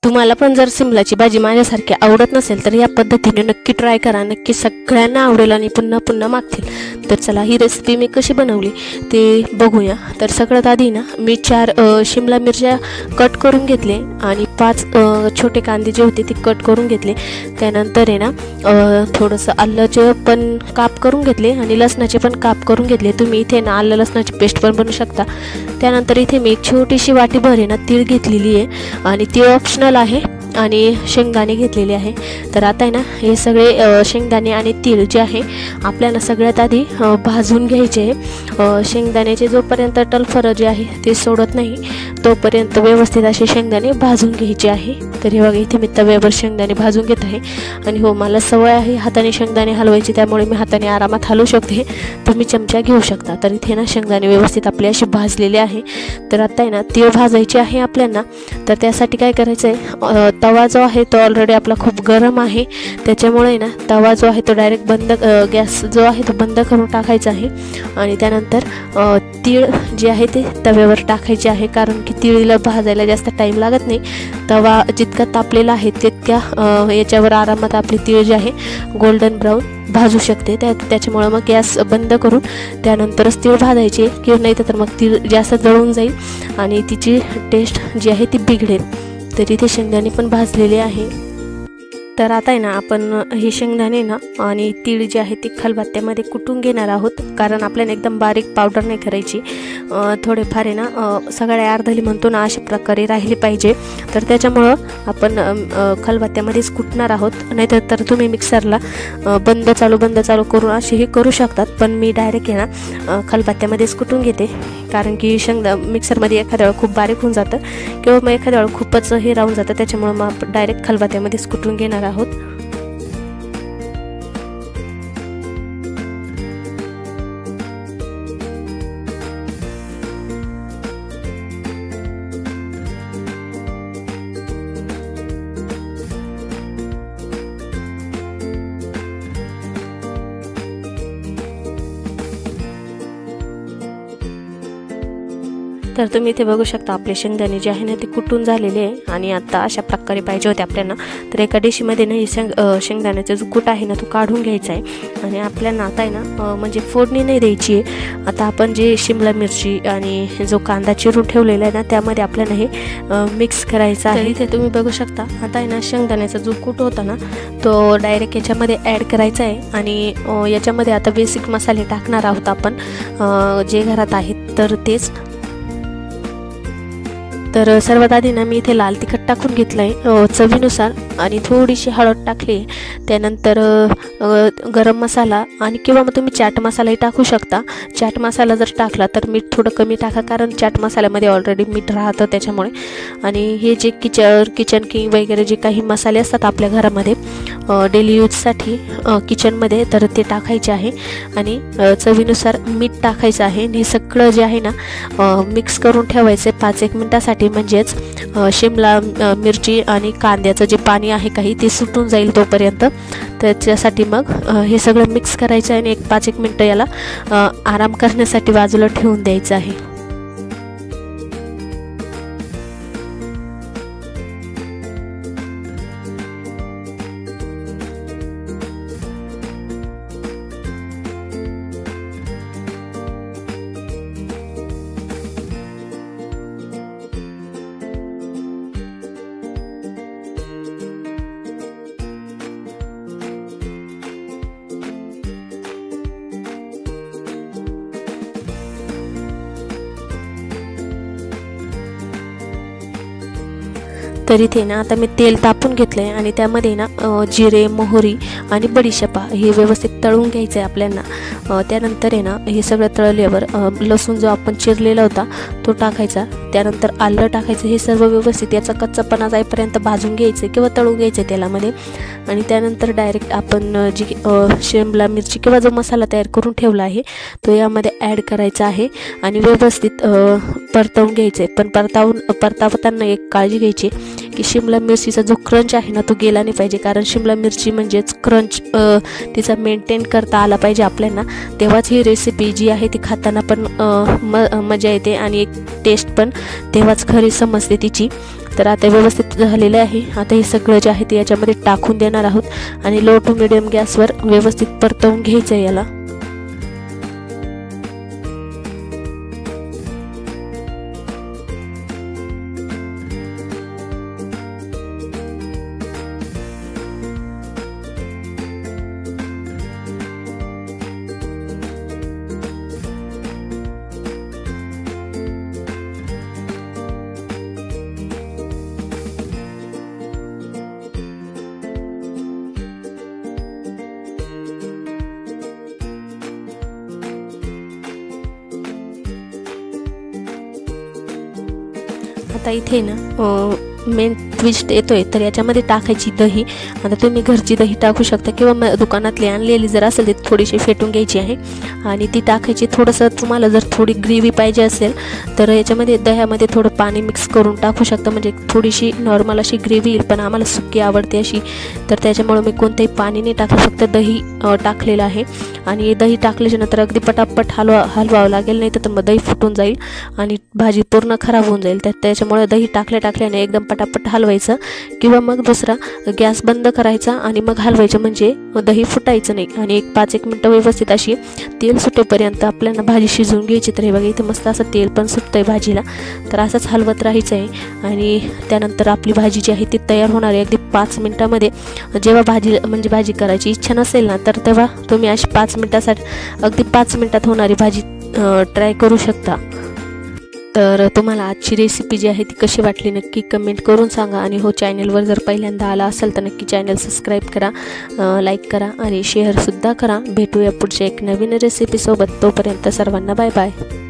तुम्हाला पण जर शिमलाची भाजी माझ्यासारखी आवडत नसेल तर या पद्धतीने नक्की ट्राय करा, नक्की सगळ्यांना आवडेल आणि पुन्हा पुन्हा मागतील। तर चला ही रेसिपी मी कशी बनवली ते बघूया। तर सगळ्यात आधी ना मी 4 शिमला मिरच्या कट करून घेतले आणि 5 छोटे कांदे जे होते ते कट करून घेतले। त्यानंतर आहे ना थोडंसं आल्याचे पण काप करून घेतले आणि लसणाचे पण काप करून घेतले। तुम्ही इथे ना आलं लसणाची पेस्ट पण बनवू शकता। त्यानंतर इथे मी एक छोटीशी वाटीभर आहे ना तीळ घेतलेली आहे आणि तीळ ऑप्शनल आहे आणि शेंगदाणे घेतलेले आहे। तर आता आहे ना हे सगळे शेंगदाणे आणि तीळ जे आहे आपल्याला सगळ्यात आधी भाजून घ्यायचे आहे। शेंगदाण्याचे जोपर्यंत टलफर जे आहे ते सोडत नाही तोपर्यंत व्यवस्थित असे शेंगदाणे भाजून घ्यायचे आहे। तर हे बघा इथे मी तव्यावर शेंगदाणे भाजून घेत आहे आणि हो मला सवय आहे हाताने शेंगदाणे हलवायची, त्यामुळे मी हाताने आरामात हलवू शकते, तुम्ही चमचा घेऊ शकता। तर इथे ना शेंगदाणे व्यवस्थित आपले असे भाजलेले आहे। तर आता आहे ना तीळ भाजायचे आहे आपल्याला। तर त्यासाठी काय करायचं आहे, तवा जो आहे तो ऑलरेडी आपला खूप गरम आहे, त्याच्यामुळे ना तवा जो आहे तो डायरेक्ट बंद गॅस जो आहे तो बंद करून टाकायचा आहे आणि त्यानंतर तीळ जे आहे ते तव्यावर टाकायचे आहे, कारण की तीळीला भाजायला जास्त टाईम लागत नाही। तवा जितका तापलेला आहे तितक्या याच्यावर आरामात आपली तीळ जे आहे गोल्डन ब्राऊन भाजू शकते। त्याच्यामुळे मग गॅस बंद करून त्यानंतरच तीळ भाजायचे, किंवा नाही तर मग तीळ जास्त जळून जाईल आणि तिची टेस्ट जी आहे ती बिघडेल। तर इथे शेंगदाणे पण भाजलेले आहे। तर आता आहे ना आपण हे शेंगदाणे ना आणि तीळ जे आहे ती खलबत्त्यामध्ये कुटून घेणार आहोत, कारण आपल्याला एकदम बारीक पावडर नाही करायची, थोडेफार आहे ना सगळ्या अर्धली म्हणतो ना अशा प्रकारे राहिली पाहिजे। तर त्याच्यामुळं आपण खलबत्त्यामध्येच कुटणार आहोत, नाहीतर तर तुम्ही मिक्सरला बंद चालू करून असेही करू शकतात, पण मी डायरेक्ट आहे ना खलबत्त्यामध्येच कुटून घेते, कारण की मिक्सरमध्ये एखाद्या वेळा खूप बारीक होऊन जातं किंवा मग एखाद्या वेळा खूपच हे राहून जातं, त्याच्यामुळं मग आपण डायरेक्ट खलबत्त्यामध्येच कुटून घेणार आहोत। तर तुम्ही इथे बघू शकता आपले शेंगदाणे जे आहे ना ते कुटून झालेले आहे आणि आता अशा प्रकारे पाहिजे होते आपल्याला। तर एका डिशीमध्ये ना शेंगदाण्याचा जो कूट आहे ना तो काढून घ्यायचा आहे आणि आपल्याला आता आहे ना म्हणजे फोडणी नाही द्यायची आहे। आता आपण जे शिमला मिरची आणि जो कांदा चिरून ठेवलेला आहे ना त्यामध्ये आपल्याला हे मिक्स करायचं आहे। इथे तुम्ही बघू शकता आता आहे ना शेंगदाण्याचा जो कूट होता ना तो डायरेक्ट याच्यामध्ये ॲड करायचा आहे आणि याच्यामध्ये आता बेसिक मसाले टाकणार आहोत आपण जे घरात आहेत तर तेच। तर सर्वात आधी ना मी इथे लाल तिखट टाकून घेतलं आहे चवीनुसार आणि थोडीशी हळद टाकली, त्यानंतर गरम मसाला आणि किंवा मग तुम्ही चाट मसालाही टाकू शकता। चाट मसाला जर टाकला तर मीठ थोडं कमी टाका, कारण चाट मसाल्यामध्ये ऑलरेडी मीठ राहतं त्याच्यामुळे। आणि हे जे किचन किंग वगैरे जे काही मसाले असतात आपल्या घरामध्ये डेली यूजसाठी किचनमध्ये तर ते टाकायचे आहे आणि चवीनुसार मीठ टाकायचं आहे। हे सगळं जे आहे ना मिक्स करून ठेवायचं 5-1 मिनिटासाठी, म्हणजेच शिमला मिरची आणि कांद्याचं जे पाणी आहे काही ते सुटून जाईल तोपर्यंत। त्याच्यासाठी मग हे सगळं मिक्स करायचं आहे आणि 5-1 मिनटं याला आराम करण्यासाठी बाजूला ठेवून द्यायचं आहे। तर इथे ना आता मी तेल तापून घेतलं आहे आणि त्यामध्ये ना जिरे मोहरी आणि बडीशेपा हे व्यवस्थित तळून घ्यायचं आहे आपल्याला। त्यानंतर आहे ना हे सगळं तळल्यावर लसूण जो आपण चिरलेला होता तो टाकायचा, त्यानंतर आलं टाकायचं, हे सर्व व्यवस्थित याचा कच्चापणा जाईपर्यंत भाजून घ्यायचं किंवा तळून घ्यायचं तेलामध्ये। आणि त्यानंतर डायरेक्ट आपण जी शिमला मिरची किंवा जो मसाला तयार करून ठेवला आहे तो यामध्ये ॲड करायचा आहे आणि व्यवस्थित परतवून घ्यायचं आहे। पण परतावताना एक काळजी घ्यायची की शिमला मिरचीचा जो क्रंच आहे ना तो गेला नाही पाहिजे, कारण शिमला मिरची म्हणजेच क्रंच तिचा मेंटेन करता आला पाहिजे आपल्याला, तेव्हाच ही रेसिपी जी आहे ती खाताना पण मजा येते आणि एक टेस्ट पण तेव्हाच खरी समजते तिची। तर आता व्यवस्थित झालेलं आहे। आता हे सगळं जे आहे ते याच्यामध्ये टाकून देणार आहोत आणि लो टू मिडियम गॅसवर व्यवस्थित परतवून घ्यायचं आहे याला। आता इथे ना मेन ट्विस्ट येतोय, तर याच्यामध्ये टाकायची दही। आता तुम्ही घरची दही टाकू शकता किंवा दुकानातली आणलेली जर असेल ती थोडीशी फेटून घ्यायची आहे आणि ती टाकायची। थोडंसं तुम्हाला जर थोडी ग्रेव्ही पाहिजे असेल तर याच्यामध्ये दह्यामध्ये थोडं पाणी मिक्स करून टाकू शकता, म्हणजे थोडीशी नॉर्मल अशी ग्रेव्ही येईल। पण आम्हाला सुकी आवडते अशी, तर त्याच्यामुळे मी कोणतेही पाणी नाही टाकलं, फक्त दही टाकलेलं आहे। आणि दही टाकल्याच्या नंतर अगदी पटापट हलवावं लागेल, नाही तर मग दही फुटून जाईल आणि भाजी पूर्ण खराब होऊन जाईल। त्याच्यामुळे दही टाकल्याने एकदम पटापट हलवायचं किंवा मग दुसरा गॅस बंद करायचा आणि मग हलवायचं, म्हणजे दही फुटायचं नाही। आणि 5-1 मिनटं व्यवस्थित अशी तेल सुटेपर्यंत आपल्याला भाजी शिजवून घ्यायची। तर हे बघा इथे मस्त असं तेल पण सुटतंय भाजीला, तर असंच हलवत राहायचं आहे। आणि त्यानंतर आपली भाजी जी आहे ती तयार होणार आहे अगदी 5 मिनटामध्ये। जेव्हा भाजी करायची इच्छा नसेल ना, तर तेव्हा तुम्ही अशी 5 मिनटासाठी अगदी 5 मिनटात होणारी भाजी ट्राय करू शकता। तर तुम्हाला आजची रेसिपी जी आहे ती कशी वाटली नक्की कमेंट करून सांगा। आणि हो, चॅनलवर जर पहिल्यांदा आला असेल तर नक्की चॅनल सबस्क्राईब करा, लाईक करा आणि शेअरसुद्धा करा। भेटूया पुढच्या एक नवीन रेसिपीसोबत, तोपर्यंत सर्वांना बाय बाय।